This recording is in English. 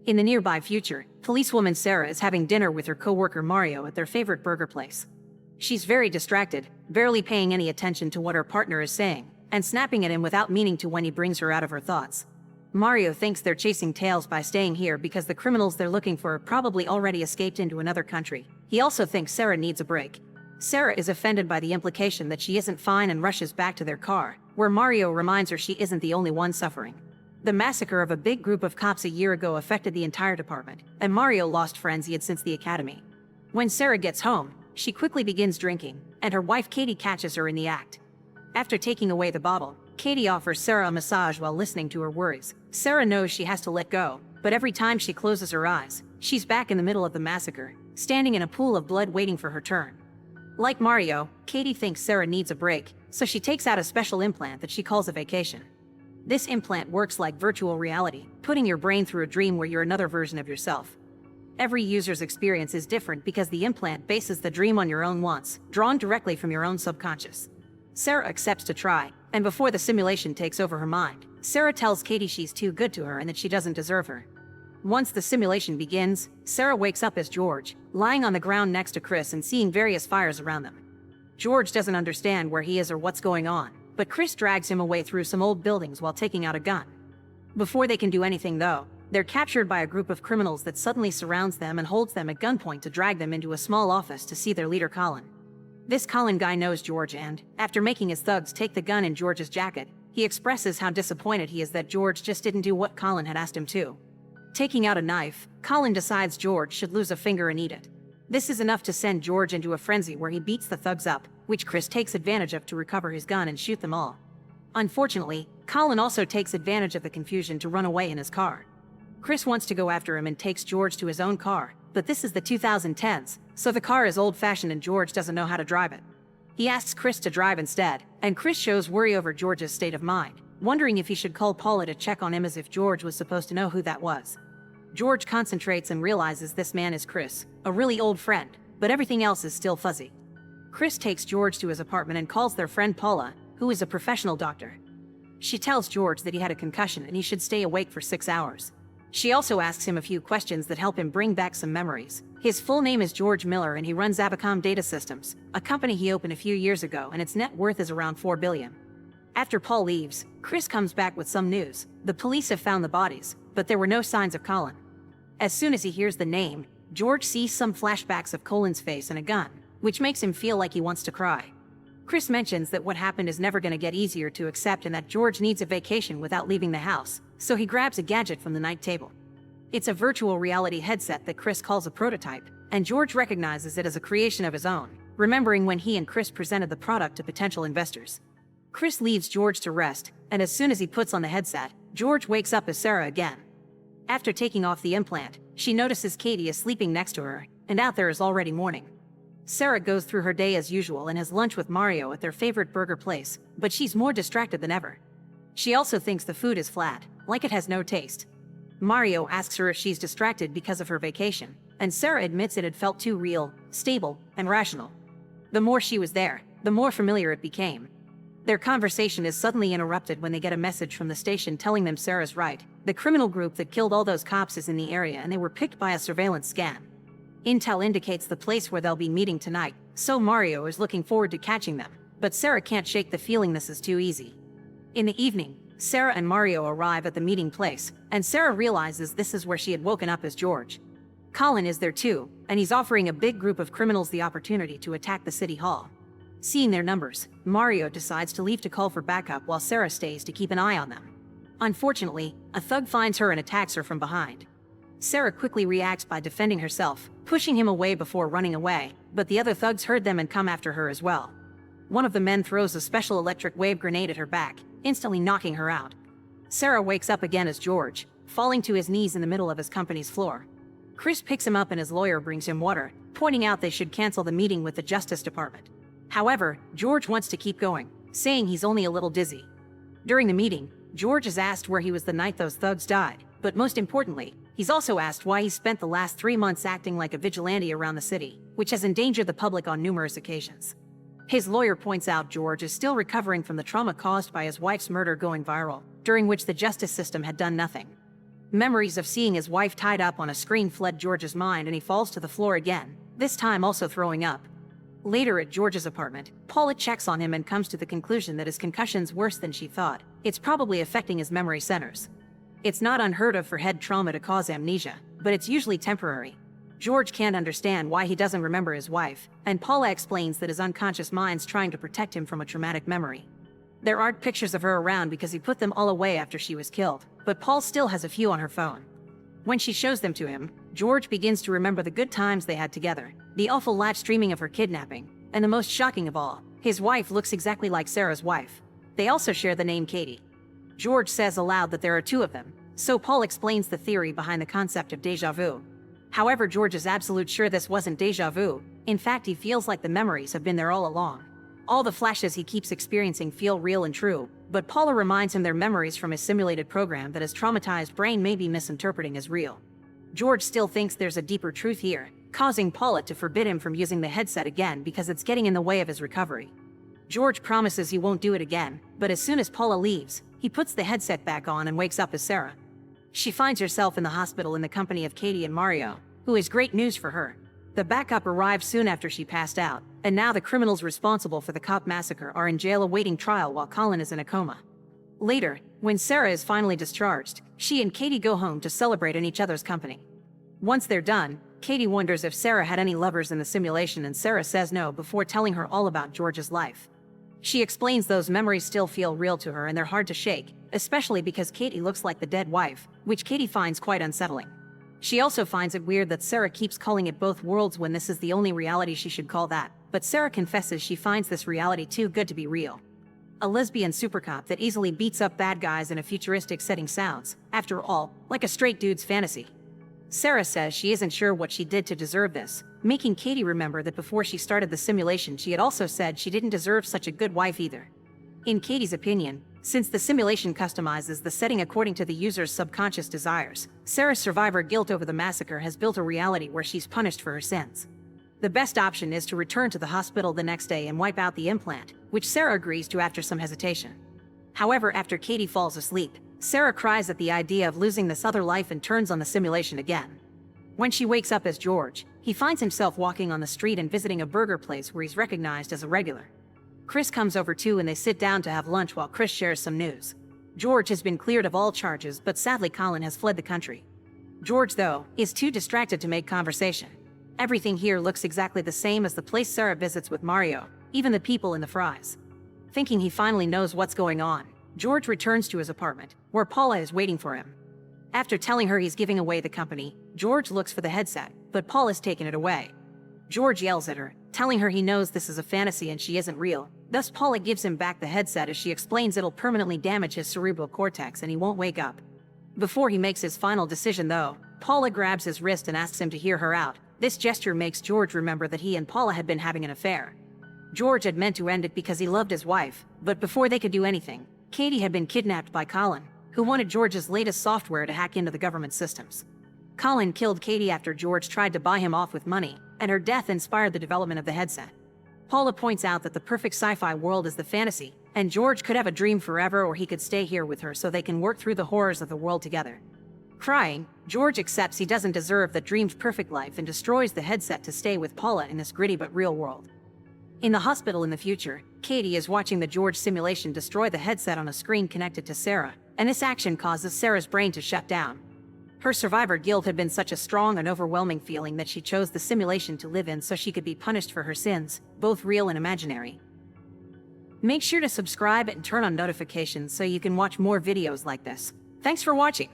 In the nearby future, policewoman Sarah is having dinner with her coworker Mario at their favorite burger place. She's very distracted, barely paying any attention to what her partner is saying, and snapping at him without meaning to when he brings her out of her thoughts. Mario thinks they're chasing tails by staying here because the criminals they're looking for probably already escaped into another country. He also thinks Sarah needs a break. Sarah is offended by the implication that she isn't fine and rushes back to their car, where Mario reminds her she isn't the only one suffering. The massacre of a big group of cops a year ago affected the entire department, and Mario lost friends he had since the academy. When Sarah gets home, she quickly begins drinking, and her wife Katie catches her in the act. After taking away the bottle, Katie offers Sarah a massage while listening to her worries. Sarah knows she has to let go, but every time she closes her eyes, she's back in the middle of the massacre, standing in a pool of blood waiting for her turn. Like Mario, Katie thinks Sarah needs a break, so she takes out a special implant that she calls a vacation. This implant works like virtual reality, putting your brain through a dream where you're another version of yourself. Every user's experience is different because the implant bases the dream on your own wants, drawn directly from your own subconscious. Sarah accepts to try, and before the simulation takes over her mind, Sarah tells Katie she's too good to her and that she doesn't deserve her. Once the simulation begins, Sarah wakes up as George, lying on the ground next to Chris and seeing various fires around them. George doesn't understand where he is or what's going on, but Chris drags him away through some old buildings while taking out a gun. Before they can do anything though, they're captured by a group of criminals that suddenly surrounds them and holds them at gunpoint to drag them into a small office to see their leader Colin. This Colin guy knows George and, after making his thugs take the gun in George's jacket, he expresses how disappointed he is that George just didn't do what Colin had asked him to. Taking out a knife, Colin decides George should lose a finger and eat it. This is enough to send George into a frenzy where he beats the thugs up, which Chris takes advantage of to recover his gun and shoot them all. Unfortunately, Colin also takes advantage of the confusion to run away in his car. Chris wants to go after him and takes George to his own car, but this is the 2010s, so the car is old-fashioned and George doesn't know how to drive it. He asks Chris to drive instead, and Chris shows worry over George's state of mind, wondering if he should call Paula to check on him as if George was supposed to know who that was. George concentrates and realizes this man is Chris, a really old friend, but everything else is still fuzzy. Chris takes George to his apartment and calls their friend Paula, who is a professional doctor. She tells George that he had a concussion and he should stay awake for 6 hours. She also asks him a few questions that help him bring back some memories. His full name is George Miller and he runs Abacom Data Systems, a company he opened a few years ago, and its net worth is around $4 billion. After Paul leaves, Chris comes back with some news. The police have found the bodies, but there were no signs of Colin. As soon as he hears the name, George sees some flashbacks of Colin's face and a gun, which makes him feel like he wants to cry. Chris mentions that what happened is never going to get easier to accept and that George needs a vacation without leaving the house, so he grabs a gadget from the night table. It's a virtual reality headset that Chris calls a prototype, and George recognizes it as a creation of his own, remembering when he and Chris presented the product to potential investors. Chris leaves George to rest, and as soon as he puts on the headset, George wakes up as Sarah again. After taking off the implant, she notices Katie is sleeping next to her, and out there is already morning. Sarah goes through her day as usual and has lunch with Mario at their favorite burger place, but she's more distracted than ever. She also thinks the food is flat, like it has no taste. Mario asks her if she's distracted because of her vacation, and Sarah admits it had felt too real, stable, and rational. The more she was there, the more familiar it became. Their conversation is suddenly interrupted when they get a message from the station telling them Sarah's right. The criminal group that killed all those cops is in the area and they were picked by a surveillance scan. Intel indicates the place where they'll be meeting tonight, so Mario is looking forward to catching them, but Sarah can't shake the feeling this is too easy. In the evening, Sarah and Mario arrive at the meeting place, and Sarah realizes this is where she had woken up as George. Colin is there too, and he's offering a big group of criminals the opportunity to attack the city hall. Seeing their numbers, Mario decides to leave to call for backup while Sarah stays to keep an eye on them. Unfortunately, a thug finds her and attacks her from behind. Sarah quickly reacts by defending herself, pushing him away before running away, but the other thugs heard them and come after her as well. One of the men throws a special electric wave grenade at her back, instantly knocking her out. Sarah wakes up again as George, falling to his knees in the middle of his company's floor. Chris picks him up and his lawyer brings him water, pointing out they should cancel the meeting with the Justice Department. However, George wants to keep going, saying he's only a little dizzy. During the meeting, George is asked where he was the night those thugs died, but most importantly, he's also asked why he spent the last 3 months acting like a vigilante around the city, which has endangered the public on numerous occasions. His lawyer points out George is still recovering from the trauma caused by his wife's murder going viral, during which the justice system had done nothing. Memories of seeing his wife tied up on a screen fled George's mind and he falls to the floor again, this time also throwing up. Later at George's apartment, Paula checks on him and comes to the conclusion that his concussion's worse than she thought. It's probably affecting his memory centers. It's not unheard of for head trauma to cause amnesia, but it's usually temporary. George can't understand why he doesn't remember his wife, and Paula explains that his unconscious mind's trying to protect him from a traumatic memory. There aren't pictures of her around because he put them all away after she was killed, but Paul still has a few on her phone. When she shows them to him, George begins to remember the good times they had together, the awful live streaming of her kidnapping, and the most shocking of all, his wife looks exactly like Sarah's wife. They also share the name Katie. George says aloud that there are two of them, so Paul explains the theory behind the concept of déjà vu. However, George is absolute sure this wasn't déjà vu. In fact, he feels like the memories have been there all along. All the flashes he keeps experiencing feel real and true, but Paula reminds him they're memories from his simulated program that his traumatized brain may be misinterpreting as real. George still thinks there's a deeper truth here, causing Paula to forbid him from using the headset again because it's getting in the way of his recovery. George promises he won't do it again, but as soon as Paula leaves, he puts the headset back on and wakes up as Sarah. She finds herself in the hospital in the company of Katie and Mario, who is great news for her. The backup arrived soon after she passed out, and now the criminals responsible for the cop massacre are in jail awaiting trial while Colin is in a coma. Later, when Sarah is finally discharged, she and Katie go home to celebrate in each other's company. Once they're done, Katie wonders if Sarah had any lovers in the simulation and Sarah says no before telling her all about George's life. She explains those memories still feel real to her and they're hard to shake, especially because Katie looks like the dead wife, which Katie finds quite unsettling. She also finds it weird that Sarah keeps calling it both worlds when this is the only reality she should call that, but Sarah confesses she finds this reality too good to be real. A lesbian supercop that easily beats up bad guys in a futuristic setting sounds, after all, like a straight dude's fantasy. Sarah says she isn't sure what she did to deserve this, making Katie remember that before she started the simulation she had also said she didn't deserve such a good wife either. In Katie's opinion, since the simulation customizes the setting according to the user's subconscious desires, Sarah's survivor guilt over the massacre has built a reality where she's punished for her sins. The best option is to return to the hospital the next day and wipe out the implant, which Sarah agrees to after some hesitation. However, after Katie falls asleep, Sarah cries at the idea of losing this other life and turns on the simulation again. When she wakes up as George, he finds himself walking on the street and visiting a burger place where he's recognized as a regular. Chris comes over too and they sit down to have lunch while Chris shares some news. George has been cleared of all charges, but sadly Colin has fled the country. George, though, is too distracted to make conversation. Everything here looks exactly the same as the place Sarah visits with Mario, even the people in the fries. Thinking he finally knows what's going on, George returns to his apartment, where Paula is waiting for him. After telling her he's giving away the company, George looks for the headset, but Paula's taken it away. George yells at her, telling her he knows this is a fantasy and she isn't real. Thus Paula gives him back the headset as she explains it'll permanently damage his cerebral cortex and he won't wake up. Before he makes his final decision though, Paula grabs his wrist and asks him to hear her out. This gesture makes George remember that he and Paula had been having an affair. George had meant to end it because he loved his wife, but before they could do anything, Katie had been kidnapped by Colin, who wanted George's latest software to hack into the government systems. Colin killed Katie after George tried to buy him off with money, and her death inspired the development of the headset. Paula points out that the perfect sci-fi world is the fantasy, and George could have a dream forever or he could stay here with her so they can work through the horrors of the world together. Crying, George accepts he doesn't deserve that dreamed perfect life and destroys the headset to stay with Paula in this gritty but real world. In the hospital in the future, Katie is watching the George simulation destroy the headset on a screen connected to Sarah, and this action causes Sarah's brain to shut down. Her survivor guilt had been such a strong and overwhelming feeling that she chose the simulation to live in so she could be punished for her sins, both real and imaginary. Make sure to subscribe and turn on notifications so you can watch more videos like this. Thanks for watching.